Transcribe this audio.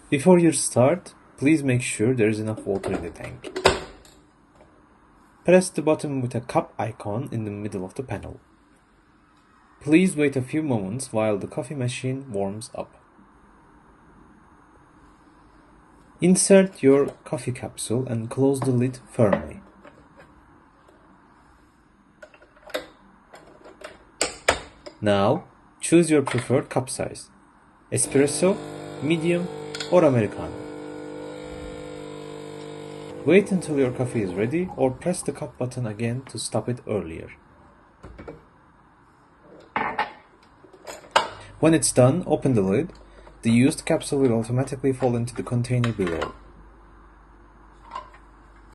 Before you start, please make sure there is enough water in the tank. Press the button with a cup icon in the middle of the panel. Please wait a few moments while the coffee machine warms up. Insert your coffee capsule and close the lid firmly. Now, choose your preferred cup size: espresso, medium, or Americano. Wait until your coffee is ready or press the cup button again to stop it earlier. When it's done, open the lid. The used capsule will automatically fall into the container below.